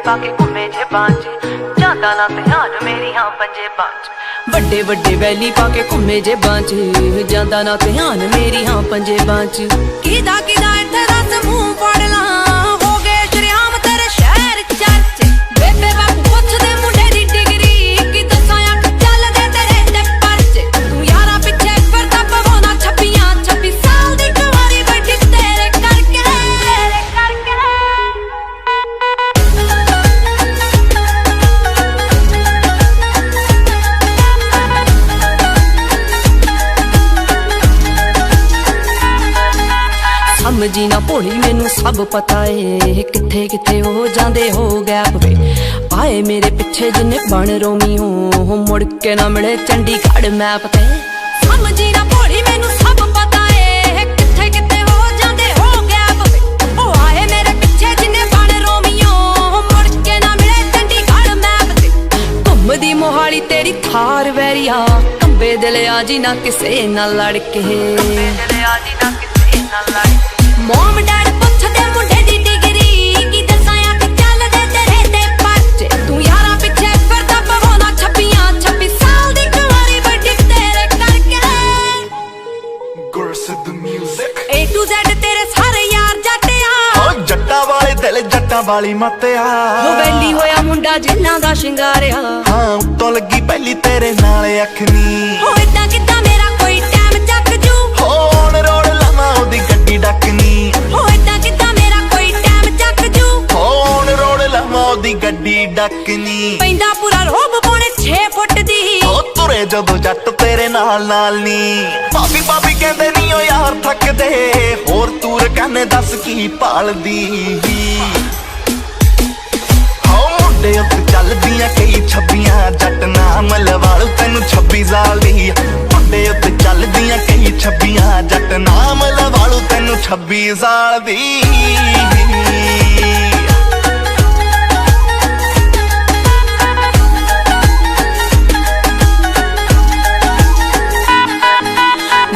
पाके घूमे जेबां च जांदा ना ध्यान मेरियां पंजेबां च वड्डे वड्डे वैली पाके घूमे जेबां च जांदा ना ध्यान मेरियां पंजेबां च किदा किदा इत्थे रस मूंह फड़ ला हो गए शरेआम तेरे शहर चर्च बेबे बापू पुछदे मुंडे दी डिग्री कि दसां अख चलदे तेरे ते परच तू यारा पिछे फिरदा पवाउंदा 26 साल दी कुंवारी बैठी तेरे करके समझी ना भोली मैनू सब पता है किथे किथे हो जांदे हो गैप वे आए मेरे पिछे जिन्ने बन रोमी हो मुड़ के ना मिले चंडीगढ़ मैप ते समझी ना भोली मैनू सब पता है किथे किथे हो जांदे हो गैप वे ओ आए मेरे पिछे जिन्ने बन रोमी हो मुड़ के ना मिले चंडीगढ़ मैप ते घुमदी मोहाली तेरी थार वैरिया कंबे दिल आजी ना किसे ना लड़के मोम डैड पुछदे मुंडे दी डिग्री कि दसां अख चलदे तेरे ते परच तू यारा पिछे फिरदा पवाउंदा 26 साल दी कुंवारी बैठी तेरे करके गुरसिद्ध म्यूजिक A to Z तेरे सारे यार जट्टिया ओ जट्टा वाले दिल जट्टा वाली मत्या हो वैली होया मुंडा जिन्ना दा शिंगारिया हाँ उत्तों लगी पहली तेरे नाल अखनी हो इदां किदां मेरा कोई टाइम चक जू हो ऑन रोड लावां ओदी गड्डी डकनी हो इदां किदां मेरा कोई टाइम चक जू हो ऑन रोड लावां ओदी गड्डी डकनी पैंदा पूरा रोब पौने 6 फुट दी ओ तुरे जदों जट तेरे नाल नाल नी भाभी भाभी कहंदे नी ओ यार थकदे होर तूर कहने दस की भालदी हो मुंडे उत्ते चलदियां कई छब्बियां जट नाम लवालू तैनू 26 साल दी मुंडे उत्ते चलदियां कई छब्बियां जट नाम लवालू तैनू 26 साल दी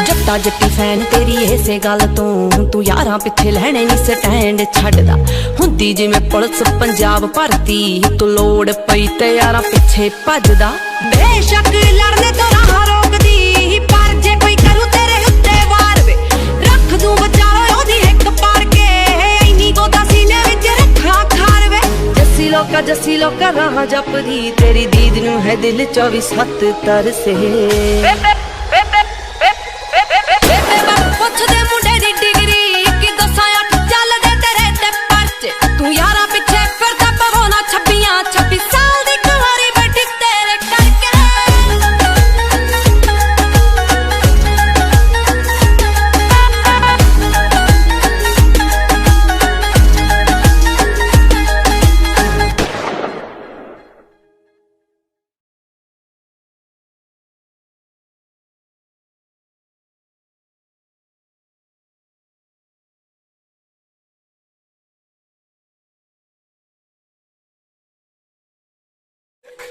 जट्टा जट्टी फैन तेरी इसे गल तो तू यारां पिछे लैणे नी स्टैंड छड्डदा हुंदी जिवें पुलिस पंजाब भरती तू लोड़ पई ते यारां पिछे भजदा बेशक लड़ने तो राह रोकदी पर जे कोई करू तेरे उत्ते वार वे रख दूं बचारो ओदी हिक पार के इन्नी गोदा सीने विच रखा खार वे जस्सी लोका राह जपदी तेरी दीद नूं है दिल 24/7 तरसे पुछदे मुंडे दी डिग्री कि दसां अख चलदे तेरे ते परच तू यारा पिछे फिरदा पवाउंदा 26 साल दी कुंवारी बैठी तेरे करके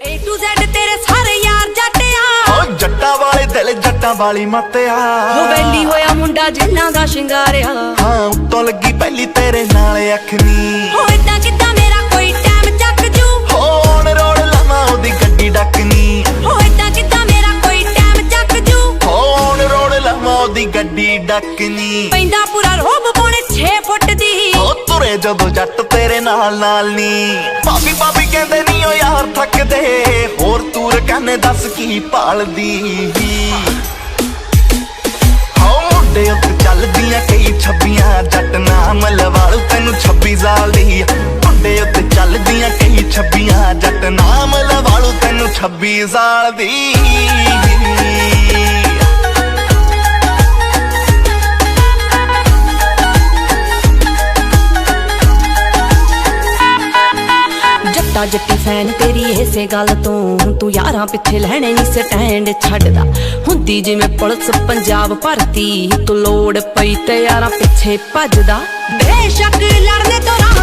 A to Z तेरे सारे यार जट्टिया ओ जट्टा वाले दिल जट्टा वाली मत्या हो वैली होया मुंडा जिन्ना दा शिंगारिया हाँ उत्तों लगी पहली तेरे नाल अखनी हो इदां किदां मेरा कोई टाइम चक जू हो ऑन रोड लावां ओदी गड्डी डकनी हो इदां किदां मेरा कोई टाइम चक जू हो ऑन रोड लावां ओदी गड्डी डकनी पैंदा पूरा रोब पौने 6 फुट दी ओ तुरे जदों जट तेरे नाल नाल नी भाभी भाभी कहंदे नी ओ यार थकदे होर तूर कहने दस की भालदी हो मुंडे उत्ते चलदियां कई छब्बियां जट नाम लवालू तैनू 26 साल दी मुंडे उत्ते चलदियां कई छब्बियां जट नाम लवालू तैनू 26 साल दी जट्टा जट्टी फैन तेरी इसे गल तो तू यारां पिछे लैणे नी स्टैंड छड्डदा हुंदी जिवें पुलिस पंजाब भरती तू लोड़ पई ते यारां पिछे भजदा बेशक लड़ने तो राह